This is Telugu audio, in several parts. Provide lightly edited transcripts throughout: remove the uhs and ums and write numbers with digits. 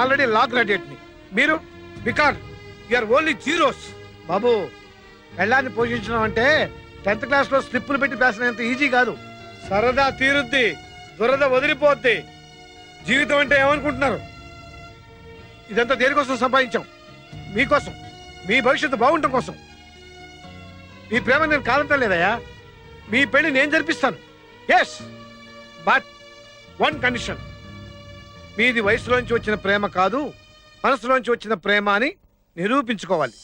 ఆల్రెడీ లా గ్రాడ్యుయేట్ ని. మీరు బికాజ్ యూఆర్ ఓన్లీ జీరోస్. బాబు, పెళ్ళాన్ని పోషించడం అంటే 10th క్లాస్ లో స్లిప్పులు పెట్టి పేసినంత ఈజీ కాదు. సరదా తీరుద్ది, దురద వదిలిపోద్ది. జీవితం అంటే ఏమనుకుంటున్నారు? ఇదంతా దేనికోసం సంపాదించాం? మీకోసం, మీ భవిష్యత్తు బాగుండటం కోసం. మీ ప్రేమ నేను కాదంటం లేదయ్యా. మీ పెళ్లి నేను జరిపిస్తాను. Yes, but one condition. మీది వయసులోంచి వచ్చిన ప్రేమ కాదు, మనసులోంచి వచ్చిన ప్రేమ అని నిరూపించుకోవాలి.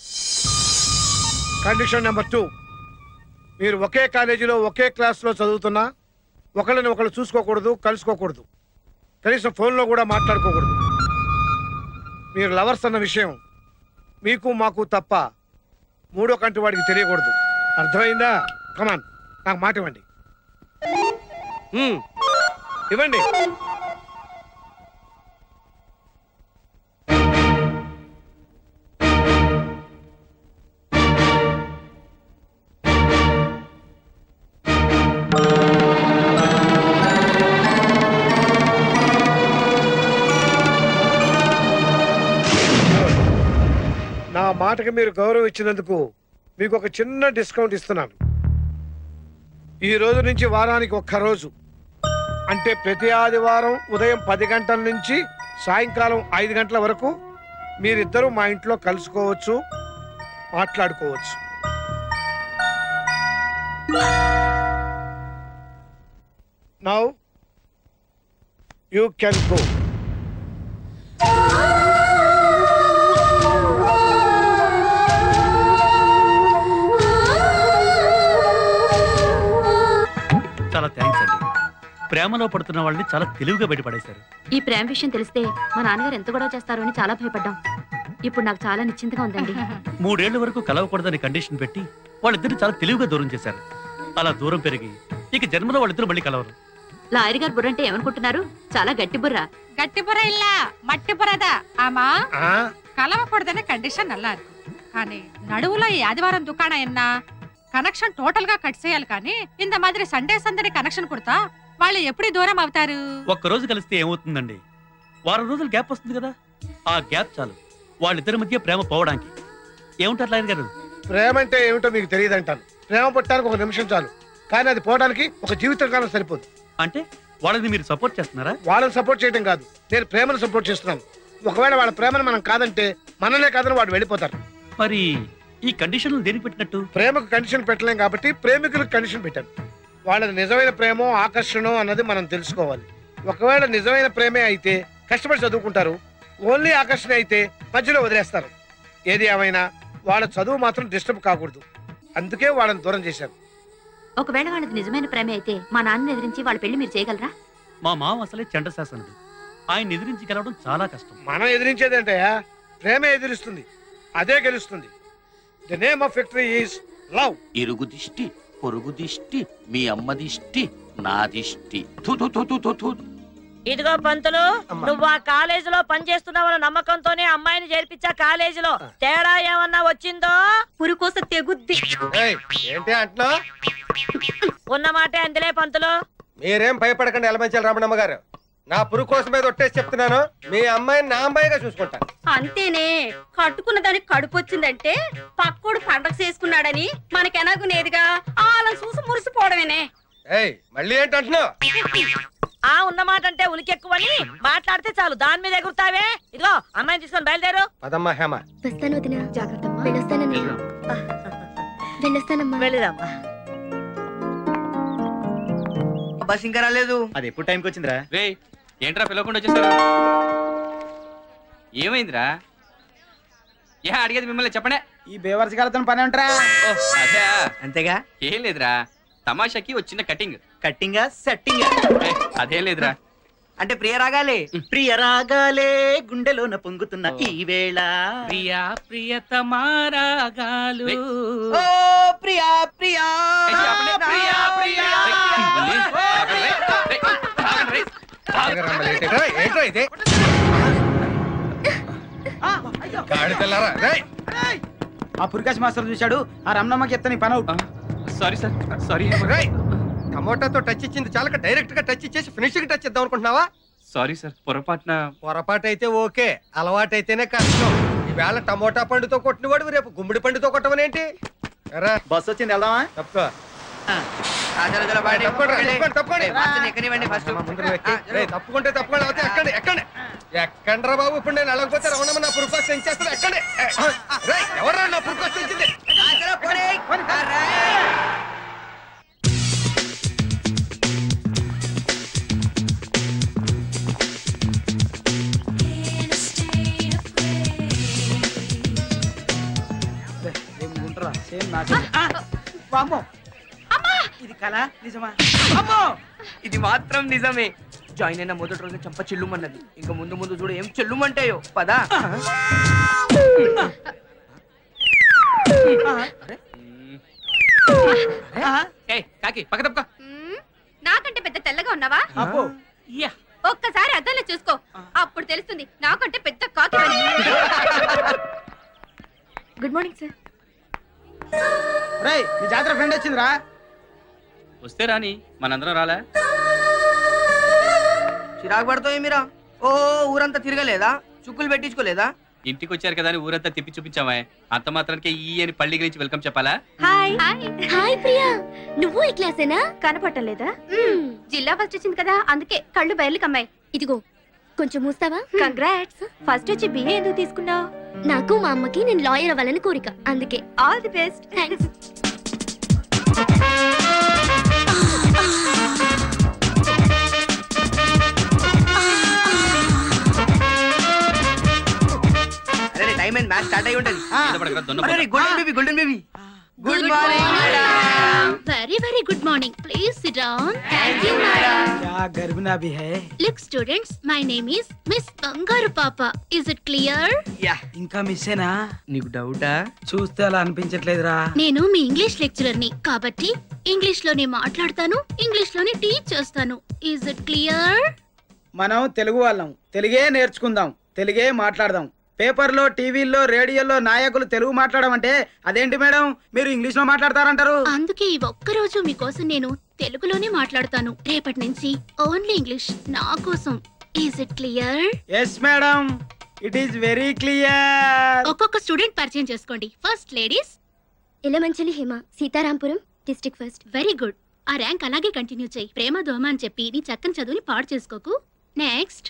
కండిషన్ నెంబర్ 2, మీరు ఒకే కాలేజీలో ఒకే క్లాస్లో చదువుతున్నా ఒకళ్ళని ఒకళ్ళు చూసుకోకూడదు, కలుసుకోకూడదు, కనీసం ఫోన్లో కూడా మాట్లాడుకోకూడదు. మీరు లవర్స్ అన్న విషయం మీకు మాకు తప్ప మూడో కంటి వాడికి తెలియకూడదు. అర్థమైందా? కమాన్, నాకు మాట ఇవ్వండి. ఇవ్వండి. నా మాటకి మీరు గౌరవం ఇచ్చినందుకు మీకు ఒక చిన్న డిస్కౌంట్ ఇస్తున్నాను. ఈ రోజు నుంచి వారానికి ఒక్కరోజు, అంటే ప్రతి ఆదివారం ఉదయం 10 గంటల నుంచి సాయంకాలం 5 గంటల వరకు మీరిద్దరూ మా ఇంట్లో కలుసుకోవచ్చు, మాట్లాడుకోవచ్చు. Now you can go. చాలా థ్యాంక్స్ అండి. ప్రేమలో పడుతున్న వాళ్ళని చాలా తెలివిగా బయటపడేశారు. ఈ ప్రేమ విషయం తెలిస్తే మా నాన్నగారు ఎంత గొడవ చేస్తారో అని చాలా భయపడ్డాం. ఇప్పుడు నాకు చాలా నిశ్చింతగా ఉందండి. 3 ఏళ్ల వరకు కలవకూడదని కండిషన్ పెట్టి వాళ్ళిద్దరిని చాలా తెలివిగా దూరం చేశారు. అలా దూరం పెరిగి ఇక జన్మలో వాళ్ళిద్దరు మళ్ళీ కలవరు. లాయర్ గారు బుర్ర అంటే ఏమనుకుంటున్నారు? చాలా గట్టి బుర్ర. గట్టి బుర్ర இல்ல మట్టి బుర్రదా. ఆమా కలవకూడదనే కండిషన్ நல்லா இருக்கு. కానీ నడువులో ఈ ఆదివారం దుకాణం ఎన్నా కనెక్షన్ టోటల్ గా కట్ చేయాలి. కానీ ఇంత మాదిరి సండే సందడి కనెక్షన్ కుడతా వాళ్ళు ఎప్పుడు దూరం అవుతారు? ఒక్కరోజు కలిస్తే ఏమవుతుందండి? వారం రోజులు గ్యాప్ వస్తుంది కదా, ఆ గ్యాప్ చాలు వాళ్ళిద్దరి మధ్య ప్రేమ పోవడానికి. ఏముంటారు లాయర్ గారు? ప్రేమ అంటే ఏమిటో మీకు తెలియదు అంటాను. ప్రేమ పుట్టడానికి 1 నిమిషం చాలు, కానీ అది పోవడానికి ఒక జీవితకాలం సరిపోదు. అంటే వాళ్ళని మీరు సపోర్ట్ చేస్తున్నారా? వాళ్ళని సపోర్ట్ చేయడం కాదు, నేను ప్రేమను సపోర్ట్ చేస్తున్నాను. ఒకవేళ వాళ్ళ ప్రేమను మనం కాదంటే మననే కాదని వాడు వెళ్ళిపోతారు. మరి ఈ కండిషన్లు దేనికి పెట్టినట్టు? ప్రేమకు కండిషన్ పెట్టలేం కాబట్టి ప్రేమికులకు కండిషన్ పెట్టాను. వాళ్ళది నిజమైన ప్రేమో ఆకర్షణో అన్నది మనం తెలుసుకోవాలి. ఒకవేళ నిజమైన ప్రేమే అయితే కష్టపడి చదువుకుంటారు, ఓన్లీ ఆకర్షణ అయితే మధ్యలో వదిలేస్తారు. ఏది ఏమైనా వాళ్ళ చదువు మాత్రం డిస్టర్బ్ కాకూడదు, అందుకే వాళ్ళని దూరం చేశారు. ఒకవేళ వాళ్ళది నిజమైన ప్రేమ అయితే మా నాన్న ఎదిరించి వాళ్ళ పెళ్లి మీరు చేయగలరా? మా మామ అసలే చండశాసనుడు, ఆయన ఎదిరించి గెలవడం చాలా కష్టం. మనం ఎదిరించేదంటే ప్రేమే ఎదిరిస్తుంది, అదే గెలుస్తుంది. The name of victory is love. ఇరుగు దిష్టి, పొరుగు దిష్టి, మీ అమ్మ దిష్టి, నా దిష్టి. ఇదిగో పంతులు, నువ్వు ఆ కాలేజీలో పనిచేస్తున్నావన్న నమ్మకంతోనే అమ్మాయిని చేర్పించా. కాలేజీలో తేడా ఏమన్నా వచ్చిందో పురుకోస తెగుద్ది. ఏంటి అంటున్నా? ఉన్న మాటే అందులే పంతులు. మీరేం భయపడకండి ఎలమంచల రమణమ్మ గారు. నా పురుగు కోసం మీద ఒట్టేసి చెప్తున్నాను, మీ అమ్మాయిని నా అమ్మాయిగా చూసుకుంటాను. అంతేనే, కట్టుకున్న దానికి కడుపు వచ్చిందంటే పక్కోడు పండగ చేసుకున్నాడని మనకెనాగునేదిగా ఆలం చూసి మురిసిపోవడమేనే. ఏయ్, మళ్ళీ ఏంటంటున్నావు? ఆ ఉన్న మాట అంటే ఉలికెక్కువని మాట్లాడితే చాలు దాని మీద ఎగురుతావే. ఇదిగో అమ్మాయిని తీసుకొని బయలుదేరు. పదమ్మా హేమ. వస్తాను వదినా. జాగ్రత్తమ్మా. వెళ్ళొస్తానమ్మా. వెళ్ళిరమ్మా. బస్ ఇంకా రాలేదు. అది ఎప్పుడు టైంకి వచ్చిందిరా? రే ఏంట్రా పిలవకుండా వచ్చేసారు? ఏమైందిరా? అడిగేది మిమ్మల్ని చెప్పండి. ఈ బేవర్స్ కాలతో పని ఉంటారా? అదే అంతేగా. ఏం లేదురా, తమాషాకి వచ్చిన కటింగ్. కట్టింగా సెట్టింగా? అదేం లేదురా. అంటే ప్రియ రాగాలే. ప్రియ రాగాలే గుండెలోన పొంగుతున్న ఈ వేళ. ప్రియా ప్రియతమా రాగాలు. ఓ ప్రియా ప్రియా ప్రియా ప్రియా. ఏంటో ఇది? ఆ పురికాశ్ మాస్టర్ చూశాడు, ఆ రమణమ్మకి ఎత్తని పని అవుట్. Sorry sir, sorry. టమోటాతో టచ్ ఇచ్చింది చాలక డైరెక్ట్ గా టచ్ ఇచ్చేసి ఫినిషింగ్ టచ్ ఇద్దాం అనుకుంటున్నావా? సారీ సార్ పొరపాటున. పొరపాటు అయితే ఓకే, అలవాటైతేనే కష్టం. ఈవేళ టమోటా పండుతో కొట్టినవాడు రేపు గుమ్మడి పండుతో కొట్టమనేంటి? ఎరా బస్ వచ్చింది వెళ్దామా? తప్పుకో. తప్పండి. తప్పుకుంటే తప్పకుండా అవుతే ఎక్కండి ఎక్కండి ఎక్కండ్రా బాబు. ఇప్పుడు నేను వెళ్ళకపోతే రమణమ్మ నా పురుకోసం సెంచేస్తాను. ఎక్కండి. ఎవరా నా పురుకోసం సెంచింది? ఇది కళ నిజమా? అమ్మో, ఇది మాత్రం నిజమే. జాయిన్ అయిన మొదటి రోజు చంప చెల్లుమన్నది. ఇంకా ముందు ముందు చూడు ఏం చెల్లుమంటాయో. పదా. కాకి పక్క తప్పక. నాకంటే పెద్ద తెల్లగా ఉన్నావా? ఒక్కసారి అద్దంలో చూసుకో, అప్పుడు తెలుస్తుంది నాకంటే పెద్ద కాకి. Good morning sir. రేయ్, నీ జాతర ఫ్రెండ్ వచ్చిందిరా. వస్తే రాని, మనందరం రాలే. చిరాకు పడతావు మీరా? ఓ ఊరంతా తిరగలేదా? చుక్కులు పెట్టించుకోలేదా? ఇంటికి వచ్చారు కదా అని ఊరంతా తిప్పి చూపించామే. అంత మాత్రానికి ఈ అని పల్లి గురించి వెల్కమ్ చెప్పాలా? హాయ్ హాయ్ ప్రియా, నువ్వు ఈ క్లాసేనా? కనపట్టలేదా? జిల్లా ఫస్ట్ వచ్చింది కదా, అందుకే కళ్ళు బయర్లు కమ్మాయి. ఇదిగో కొంచెం మూస్తావా? కంగ్రాట్స్. ఫస్ట్ వచ్చి బిఏ ఎందుకు తీసుకున్నావు? నాకు మా అమ్మకి నేను లాయర్ అవ్వాలని కోరిక, అందుకే. All the best. థ్యాంక్స్. అరే టైం అయింది, మ్యాచ్ స్టార్ట్ అయి ఉంటది. మీద పడకరా, దొన్న అరే golden baby, golden baby. Good morning. Very very good morning. Please SIT down. Thank you madam. क्या गरबना भी है? Look students, my name is Miss Bangaru Papa. Is it clear? Yeah, ఇంకా మిస్సేనా? నీకు డౌటా? చూస్తే అలా అనిపించట్లేదురా. నేను మీ ఇంగ్లీష్ లెక్చరర్ ని కాబట్టి ఇంగ్లీష్ లోనే మాట్లాడతాను, ఇంగ్లీష్ లోనే టీచ్ చేస్తాను. Is it clear? మనం తెలుగు వాళ్ళం, తెలుగే నేర్చుకుందాం, తెలుగే మాట్లాడదాం. పేపర్లో, టీవీల్లో, రేడియోలో నాయకులు తెలుగు మాట్లాడమంటే అదేంటి మేడం, మీరు ఇంగ్లీష్ లో మాట్లాడతారంటారు? అందుకే ఈ ఒక్కరోజు మీకోసం నేను తెలుగులోనే మాట్లాడతాను. రేపటి నుంచి ఓన్లీ ఇంగ్లీష్ నా కోసం. Is it clear? Yes madam, it is very clear. ఒక్కొక్క స్టూడెంట్ పరిచయం చేసుకోండి. First ladies. Ilamanchili Hima, Sitarampuram, district first. Very good. ఆ ర్యాంక్ అలాగే కంటిన్యూ చేయి. ప్రేమ దోమ అని చెప్పి నీ చక్కని చదువుని పాడు చేసుకోకు. Next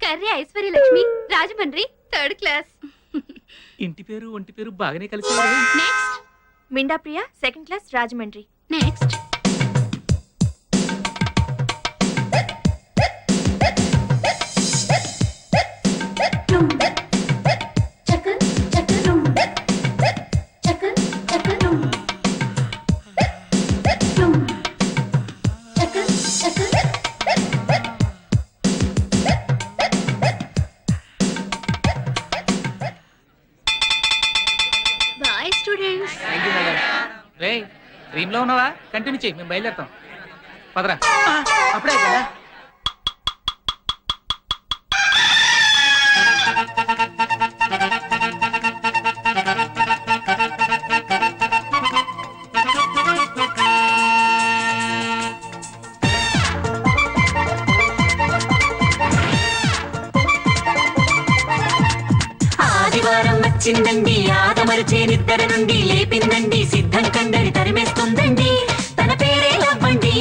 Karri Aishwarya Lakshmi, Rajahmundry, third class. ఇంటి పేరు ఒంటి పేరు బాగానే కలిసి. Next Minda Priya, second class, Rajahmundry. Next boy students. రే డ్రీమ్ లో ఉన్నావా? కంటిన్యూ చేయి, మేము బయలుదేరుతాం. పదరా. అప్పుడే కదా. ఆదివారం వచ్చిందండి, ఆదమరిచే నిద్ర నుండి లేపిందండి, సిద్ధం కండని తరిమేస్తుందండి, తన పేరే లవ్వండి.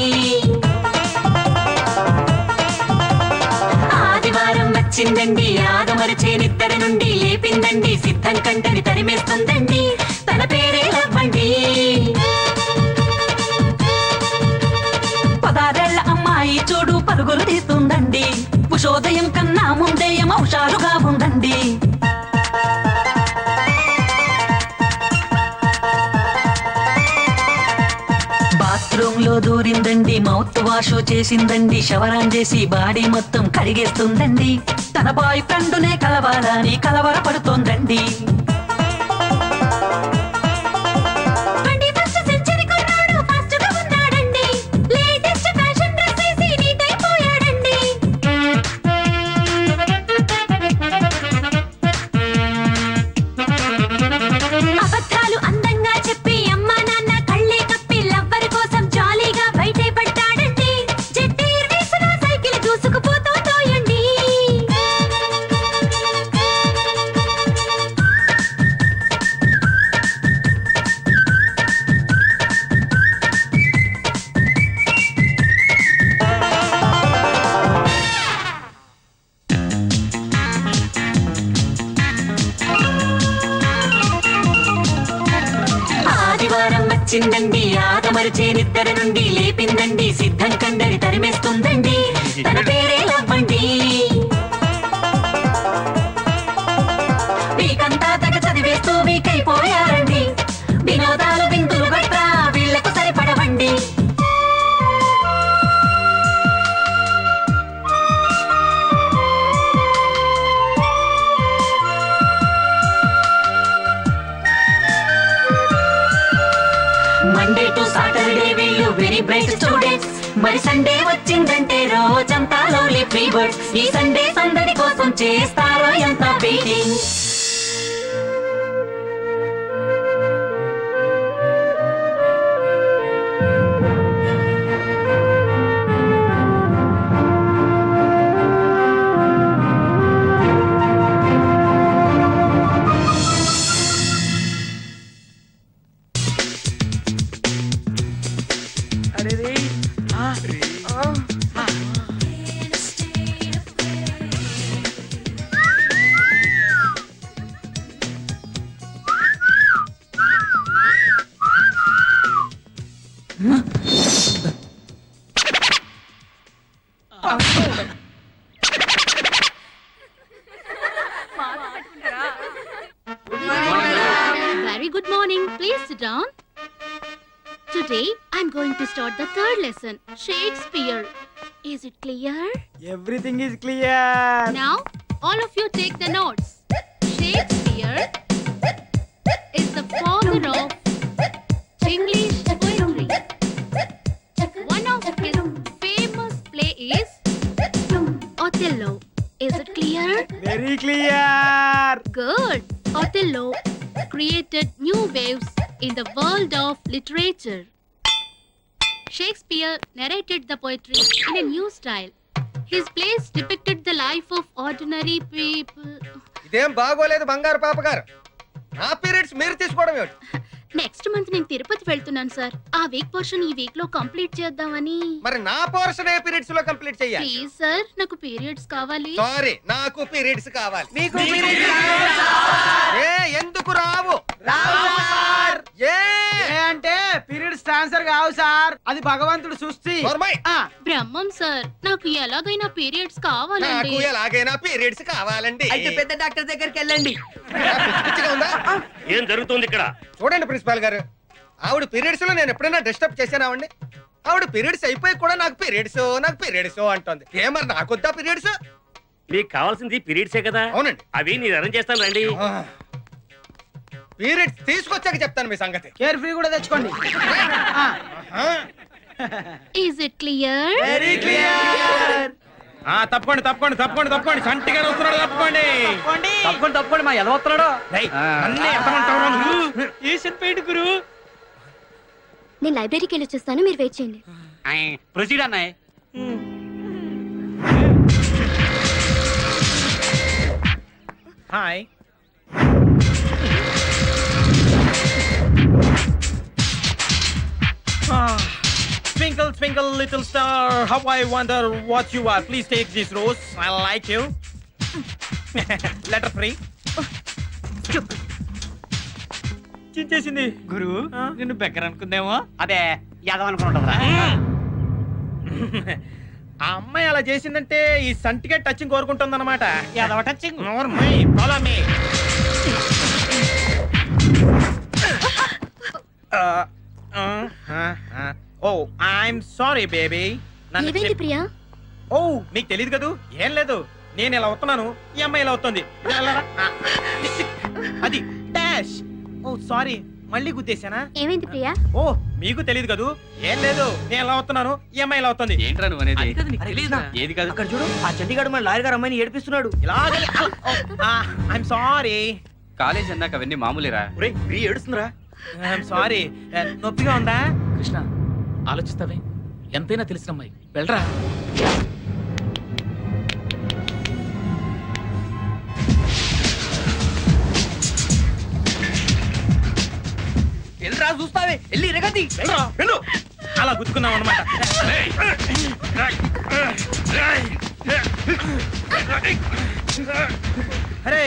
ఆదివారం వచ్చిందండి, ఆదమరిచే నిద్ర నుండి లేపిందండి, సిద్ధం కండని తరిమేస్తుందండి, తన పేరే లవ్వండి. 16 అమ్మాయి చూడు పరుగులు తీస్తుందండి, ఉషోదయం కన్నా ముందే హుషారుగా ఉందండి. బాత్రూమ్ లో దూరిందండి, మౌత్ వాష్ చేసిందండి, షవరాన్ చేసి బాడీ మొత్తం కడిగేస్తుందండి, తన బాయ్ ఫ్రెండ్నే కలవాలని కలవరపడుతోందండి. వచ్చిందండి ఆదమరిచే నిద్ర నుండి లేపిందండి సిద్ధం కండరి తరిమేస్తుందండి తన పేరే లవ్వండి వీకంతా తెగ చదివేస్తూ వీకైపోయారండి వినోదాలు విందులు గట్రా వీళ్లకు సరిపడవండి మండే టు సాటర్డే వీళ్ళు వెరీ బ్రైట్ స్టూడెంట్స్ మరి సండే వచ్చిందంటే రోజంతా లవ్లీ ఫ్రీ బర్డ్స్ ఈ సండే సందడి కోసం చేస్తారో ఎంత వెయిటింగ్ అరే రే Very good morning. Please sit down. Today, I'm going to start the third lesson, Shakespeare. Is it clear? Everything is clear. Now, all of you take the notes. Shakespeare is the father of English poetry. One of his famous play is Othello. Is it clear? Very clear. Good. Othello created new waves in the world of literature. Shakespeare narrated the poetry in a new style. His plays depicted the life of ordinary people. ఇదేం బాగోలేదు బంగారు పాప గారు. నా పీరియడ్స్ మీరు తీసుకోవడం ఏమిటి? నెక్స్ట్ మంత్ నేను తిరుపతి వెళ్తున్నాను సార్. ఆ వీక్ పోర్షన్ ఈ వీక్ లో కంప్లీట్ చేద్దామని. మరి నా పోర్షన్ ఏ పీరియడ్స్ లో కంప్లీట్ చెయ్యాలి? ప్లీజ్ సార్, నాకు పీరియడ్స్ కావాలి. సారీ, నాకు పీరియడ్స్ కావాలి. మీకు ఏ ఎందుకు రావు? ఏ అంటే పీరియడ్స్ ట్రాన్స్ఫర్ కావు సార్, అది భగవంతుడు సృష్టి. బ్రహ్మం సార్, నాకు ఎలాగైనా పీరియడ్స్ కావాలండి. నాకు ఎలాగైనా పీరియడ్స్ కావాలండి. అయితే పెద్ద డాక్టర్ దగ్గరికి వెళ్ళండి. ఏం జరుగుతుంది ఇక్కడ? చూడండి ప్రిన్సిపాల్ గారు, ఆవిడ పీరియడ్స్ లో నేను ఎప్పుడైనా డిస్టర్బ్ చేశానావండి? ఆవిడ పీరియడ్స్ అయిపోయి కూడా నాకు పీరియడ్స్ అంటుంది. ఏమన్నా నాకొద్దా పీరియడ్స్? మీకు కావాల్సింది పీరియడ్సే కదా? అవునండి. అవి నేను అరేంజ్ చేస్తాను రండి. పీరియడ్స్ తీసుకొచ్చాక చెప్తాను మీ సంగతి. కేర్ ఫ్రీ కూడా తెచ్చుకోండి. Is it clear? Very clear. తప్పండి తప్పండి తప్పండి తప్పండి సంటిగా వస్తున్నాడు. తప్పండి తప్పకుండా తప్పకుండా మా ఎలా వస్తున్నాడో అన్నీ ఎంతమంటావు? ఏషియన్ పెయింట్ గురు. నేను లైబ్రరీకి వెళ్ళి వచ్చేస్తాను, మీరు వెయిట్ చేయండి. ప్రొసీడ్ అన్నాయ్. Hi. Twinkle, twinkle, little star, how I wonder what you are. Please take this rose. I like you. Letter free. చించేసింది గురు నిన్ను బెక్కర్ అనుకుందేమో. అదే యాదవ్ అనుకుంటా. ఆ అమ్మాయి అలా చేసిందంటే ఈ సంటిగా టచింగ్ కోరుకుంటుందన్నమాట. యాదవ touching. Follow me. Oh I'm sorry baby. ఏమైంది ప్రియా? ఓ మీకు తెలియదు కదూ. ఏం లేదు, నేను ఇలా వస్తున్నాను, ఈ అమ్మాయి ఇలా వస్తుంది. అది డాష్. ఓ సారీ, మళ్ళీ గుద్దేశానా? ఏమైంది ప్రియా? ఓ మీకు తెలియదు కదూ. ఏం లేదు, నేను ఇలా వస్తున్నాను, ఈ అమ్మాయి ఇలా వస్తుంది. ఏంట్రా నువ్వు అనేది? ఏది కాదు. అక్కడ చూడు, ఆ చండీగఢ్ మన లాయర్ గారు అమ్మాయిని ఏడిపిస్తున్నాడు. ఇలాగే. I'm sorry. కాలేజ్ అన్నాక అవన్నీ మామూలేరా. ఏడుస్తుందిరా. I'm sorry. నొప్పిగా ఉందా? కృష్ణ, ఆలోచిస్తావే, ఎంతైనా తెలిసిన అమ్మాయి, వెళ్ళరా. వెళ్ళరా చూస్తావే, వెళ్ళి రెగతి వెళ్ళు. అలా గుద్దుకున్నాం అనమాట. అరే,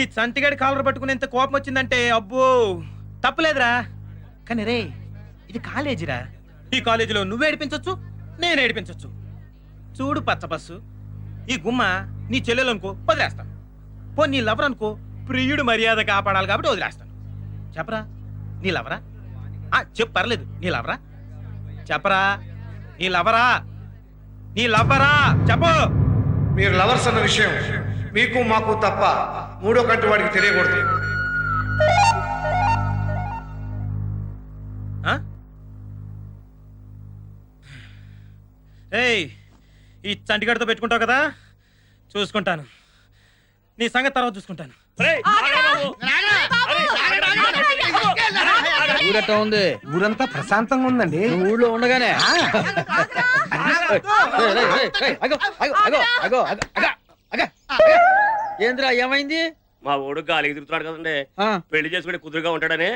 ఈ చంటిగాడి కాలర్ పట్టుకుని ఎంత కోపం వచ్చిందంటే అబ్బో. తప్పులేదురా, కానీ రే ఇది కాలేజీరా. ఈ కాలేజీలో నువ్వు ఏడిపించొచ్చు, నేను ఏడిపించొచ్చు. చూడు పచ్చ బస్సు, ఈ గుమ్మ నీ చెల్లెలు అనుకో వదిలేస్తాను. పోనీ నీ లవర్ అనుకో, ప్రియుడు మర్యాద కాపాడాలి కాబట్టి వదిలేస్తాను. చెప్పరా నీ లవరా? చెప్పు, పర్లేదు. నీ లవరా? చెప్పరా నీ లవరా? నీ లవ్వరా చెప్పు. మీరు లవర్స్ అన్న విషయం మీకు మాకు తప్ప మూడో కంటి వాడికి తెలియకూడదు. ఏయ్, ఈ చంటిగడతో పెట్టుకుంటావు కదా, చూసుకుంటాను. నీ సంగతి తర్వాత చూసుకుంటాను. ఊరట ఉంది, ఊరంతా ప్రశాంతంగా ఉందండి. ఊళ్ళో ఉండగానే ఏంద్రా ఏమైంది? మా ఓడు గాలికి తిరుగుతున్నాడు కదండి, పెళ్లి చేసుకుని కుదురుగా ఉంటాడని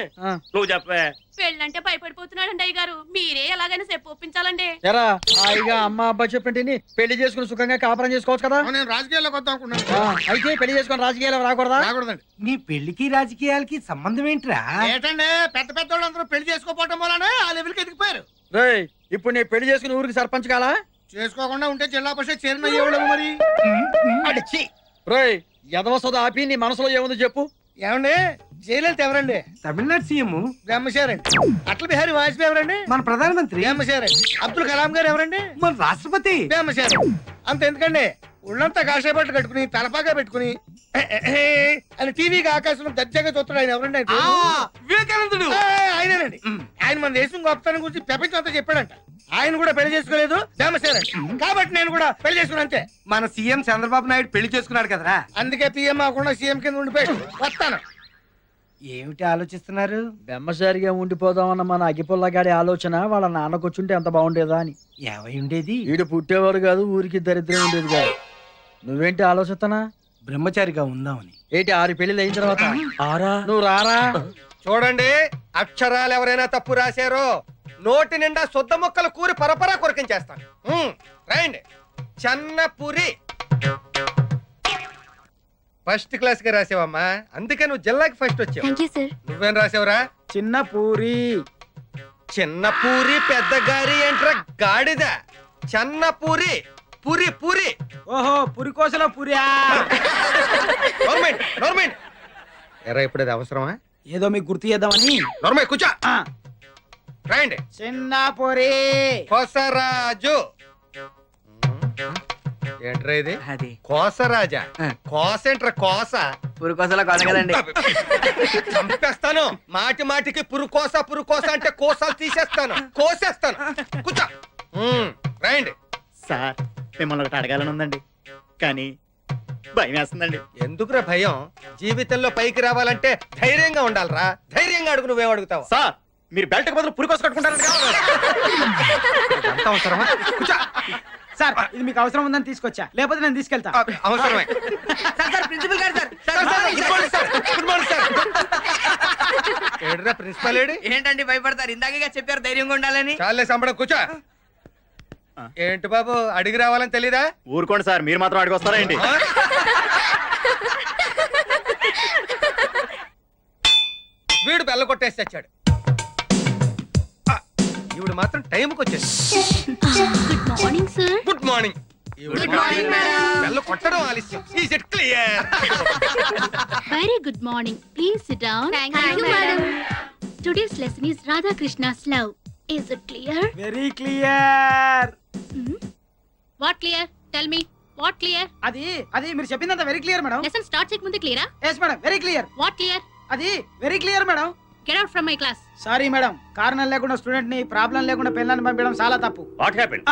నువ్వు చెప్పే. పెళ్ళంటే భయపడిపోతున్నాడండి అయ్య గారు, మీరే ఎలాగైనా చెప్పు ఒప్పించాలండి. ఎరా హాయిగా అమ్మ అబ్బా చెప్పండి, పెళ్లి చేసుకుని సుఖంగా కాపురం చేసుకోవచ్చు కదా. నేను రాజకీయాల్లోకి వద్దాం అనుకున్నాను. అయితే పెళ్లి చేసుకుని రాజకీయాలు రాకూడదా? రాకూడదండి. నీ పెళ్లికి రాజకీయాలకి సంబంధం ఏంట్రా? ఏంటండి పెద్ద పెద్ద వాళ్ళందరూ పెళ్లి చేసుకోపోవటం వలన ఆ లెవెల్కి ఎదిగిపోయారు. రేయ్, ఇప్పుడు నేను పెళ్లి చేసుకుని ఊరికి సర్పంచ్ కాలా? చేసుకోకుండా ఉంటే జిల్లా పరిషత్ చైర్మన్ అయ్యేవాళ్ళము మరి. అడిచి రేయ్, ఎదవ సోద ఆపి నీ మనసులో ఏముందో చెప్పు. ఏమండి జయలలిత ఎవరండి? తమిళనాడు సీఎం బ్రహ్మచారండి. అటల్ బిహారీ వాజ్పేయి ఎవరండి? మన ప్రధానమంత్రి. బ్రహ్మచారండి. అబ్దుల్ కలాం గారు ఎవరండి? మన రాష్ట్రపతి. బ్రహ్మచారి. అంత ఎందుకండి, ఒళ్ళంతా కాషాయ బట్టలు కట్టుకుని తలపాగా పెట్టుకుని అని టీవీకి ఆకాశంలో దర్జాగా చూస్తాడు ఆయన ఎవరండి? వివేకానందుడు. ఆయనేనండి. ఆయన మన దేశం గొప్పతనం గురించి ప్రపంచం అంతా చెప్పాడంట. ఆయన కూడా పెళ్లి చేసుకోలేదు, బ్రహ్మచారండి. కాబట్టి నేను కూడా పెళ్లి చేసుకున్నా అంతే. మన సీఎం చంద్రబాబు నాయుడు పెళ్లి చేసుకున్నాడు కదరా, అందుకే పిఎం అవ్వకుండా సీఎం కింద ఉండిపోయాడు. వస్తాను. ఏమిటి ఆలోచిస్తున్నారు? బెమ్మసారిగా ఉండిపోదామన్న మన అగిపుల్లగాడి ఆలోచన వాళ్ళ నాన్నకొచ్చుంటే ఎంత బాగుండేదా అని. ఏమై ఉండేది? వీడు పుట్టేవాడు కాదు, ఊరికి దరిద్రం ఉండేది కాదు. నువ్వేంటి ఆలోచిస్తున్నా? బ్రహ్మచారిగా ఉందామని. ఏంటి 6 పెళ్లిళ్ళు అయిన తర్వాత నువ్వు రారా? చూడండి, అక్షరాలు ఎవరైనా తప్పు రాశారో నోటి నిండా శుద్ధ మొక్కలు కూరి పరపరా కొరికించేస్తాను. రైండి. చెన్నపురి ఫస్ట్ క్లాస్ గా రాసావమ్మా, అందుకే నువ్వు జిల్లాకి ఫస్ట్ వచ్చావు. నువ్వేం రాసావురా? చిన్న పూరి. చిన్న పూరి పెద్ద గారి ఏంట్రా గాడిద? చెన్నపూరి పూరి పూరి. ఓహో, పురికోసలో పూరియా? ఎరా ఇప్పుడు అది అవసరమా? ఏదో మీకు గుర్తు చేద్దామని. నోర్మై కూర్చో. రండి. చిన్న పూరి కోసరాజు. ఏంట్రా ఇది? అది కోసరాజా? కోసేంట్రా కోస? పురుకోసలో కొన కదండి. చంపేస్తాను. మాటి మాటికి పురుకోస అంటే కోసాలు తీసేస్తాను, కోసేస్తాను. కూర్చో. రండి. సార్, మిమ్మల్ని ఒకటి అడగాలని ఉందండి, కానీ భయం వేస్తుందండి. ఎందుకురా భయం? జీవితంలో పైకి రావాలంటే ధైర్యంగా ఉండాలిరా. ధైర్యంగా అడుగు. నువ్వేం అడుగుతావు? సార్, మీరు బెల్ట్ బదులు పురికోస కట్టుకుంటారు. అవసరమా? కూర్చో. సార్, ఇది మీకు అవసరం ఉందని తీసుకొచ్చా, లేకపోతే నేను తీసుకెళ్తా. అవసరమే. ప్రిన్సిపల్ గారు సార్. ఏడురా principal AD? ఏంటండి భయపడతారు? ఇందాకే చెప్పారు ధైర్యంగా ఉండాలని. చాలే సంబడం. కూర్చో. ఏంటి బాబు, అడిగి రావాలని తెలీదా? ఊరుకోండి సార్, మీరు మాత్రం అడిగి వస్తారా ఏంటి? వీడు బెల్ల కొట్టేసి తెచ్చాడు. ఈవిడ మాత్రం టైంకి వచ్చేసి. Good morning sir. Good morning. బెల్ల కొట్టడం ఆలస్యం. Is it clear? Very good morning. Please sit down. Thank you, madam. Today's lesson is Radha Krishna's love. Is it clear? Very clear. What clear? Tell me. What clear? అది మీరు చెప్పిందంతా very clear madam. Lesson start చేయకముందే క్లియరా? Yes madam, very clear. What clear? అది very clear madam. Get out from my class. Sorry madam, కారణం లేకుండా స్టూడెంట్ ని ప్రాబ్లం లేకుండా పెళ్ళాన్ని పంపించడం చాలా తప్పు. What happened?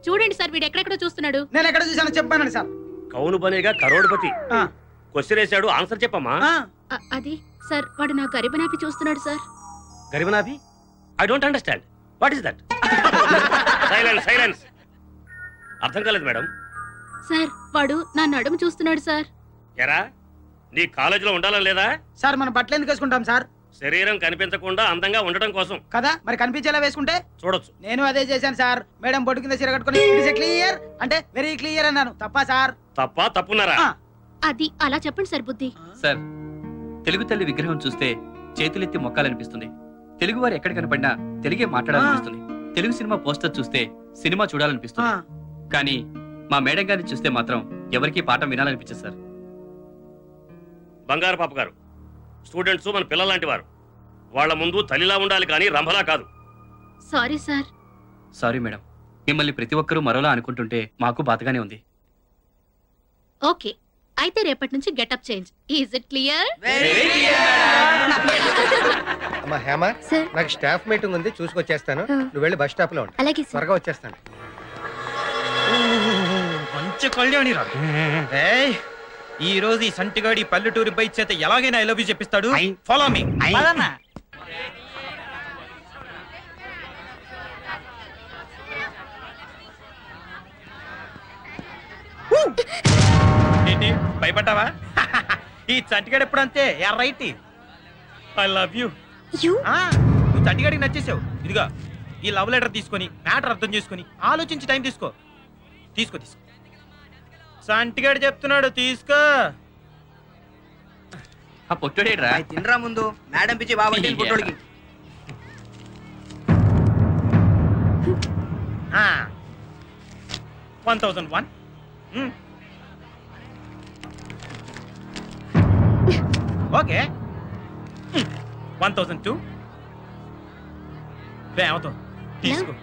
చూడండి సార్, వీడు ఎక్కడెక్కడో చూస్తున్నాడు. నేను ఎక్కడ చూసానో చెప్పానండి సార్. కౌను బనేగా కరోడ్పతి. క్వశ్చన్ వేసాడు, ఆన్సర్ చెప్పమ్మా. అది సార్, వాడు నా గరిబనాపి చూస్తున్నాడు సార్. గరిబనాభి? I don't understand. What is that? Silence. అర్థం కాలేదు మేడం. సార్, వాడు నా నడుము చూస్తున్నాడు సార్. ఎరా, నీ కాలేజీలో ఉండాలని లేదా? సార్, మన బట్టలు ఎందుకు వేసుకుంటాం సార్? శరీరం కనిపించకుండా అందంగా ఉండటం కోసం కదా. మరి కనిపించేలా వేసుకుంటే చూడొచ్చు. నేను అదే చేశాను సార్. మేడం బొట్టు కింద చీర కట్టుకుని క్లియర్ అంటే వెరీ క్లియర్ అన్నాను. తప్పా సార్? తప్పున్నారా? అది అలా చెప్పండి సార్. బుద్ధి సార్, తెలుగు తల్లి విగ్రహం చూస్తే చేతులెత్తి మొక్కాలనిపిస్తుంది. తెలుగు వారు ఎక్కడ కనపడినా తెలుగే మాట్లాడాలనిపిస్తుంది. తెలుగు సినిమా పోస్టర్ చూస్తే సినిమా చూడాలనిపిస్తుంది. కానీ మా మేడం గారిని చూస్తే మాత్రం ఎవరికీ పాఠం వినాలనిపించదు సార్. బంగారు పాప గారు, స్టూడెంట్స్ మన పిల్లలాంటి వారు. వాళ్ళ ముందు తల్లిలా ఉండాలి కానీ రంభలా కాదు. Sorry sir. సారీ మేడం, మిమ్మల్ని ప్రతి ఒక్కరూ మరోలా అనుకుంటుంటే మాకు బాధగానే ఉంది. ఓకే, అయితే రేపటి నుంచి getup change. Is it clear? అమ్మా హేమ, నాకు స్టాఫ్ మీటింగ్ ఉంది, చూసుకొచ్చేస్తాను. నువ్వు వెళ్ళి బస్ స్టాప్ లో ఉండు. అలాగే త్వరగా వచ్చేస్తాను. మంచి కళ్యాణి రా. ఈ రోజు ఈ సంటిగాడి పల్లెటూరి బై చేత ఎలాగైనా ఐ లవ్ యూ చెప్పిస్తాడు. Follow me. ఏంటి భయపడ్డావా? ఈ చంటిగాడు ఎప్పుడు అంతే రైట్. I love you. నువ్వు చంటిగాడికి నచ్చేసావు. ఇదిగా ఈ లవ్ లెటర్ తీసుకొని మ్యాటర్ అర్థం చేసుకొని ఆలోచించి టైం తీసుకో. తీసుకో తీసుకో. సంటిగాడు చెప్తున్నాడు, తీసుకో. ఆ పొట్టుడేట్రా? తినరా ముందు. మేడం పిచ్చి బాబు పొట్టుడికి. 1001. ఓకే. 1002. అవుతావు, తీసుకో.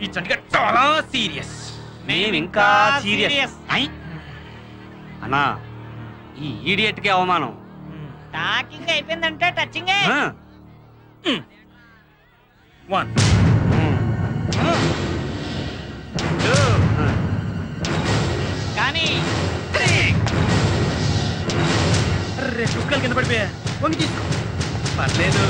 ఈ చంటిగా చాలా సీరియస్. మేము ఇంకా సీరియస్. అన్నా, ఈ ఈడియట్ కి అవమానం. టాకింగ్ అయిపోయిందంటే టచింగే. 1 2 కానీ అరే కుక్కలు కింద పడిపోయా. వంగి తీసుకో, పర్లేదు.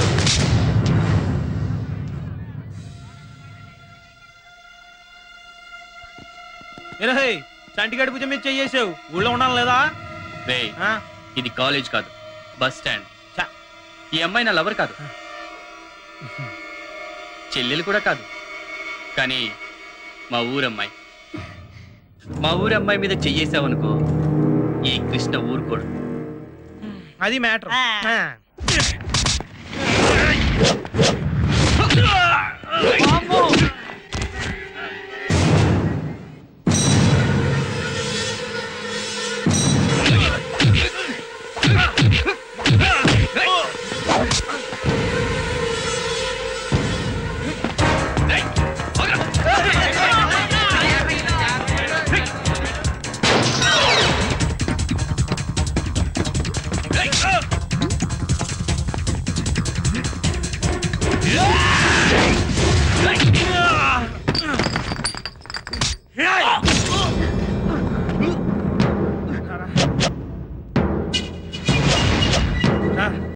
చంటిగాడి భుజం మీద చెయ్యేసావు. ఊళ్ళో ఉండాలి లేదా? ఇది కాలేజ్ కాదు, బస్ స్టాండ్. ఈ అమ్మాయి నా లవర్ కాదు, చెల్లెలు కూడా కాదు. కానీ మా ఊరమ్మాయి. మా ఊరమ్మాయి మీద చెయ్యేసావనుకో, ఈ కృష్ణ ఊరుకోడు. అది మ్యాటర్.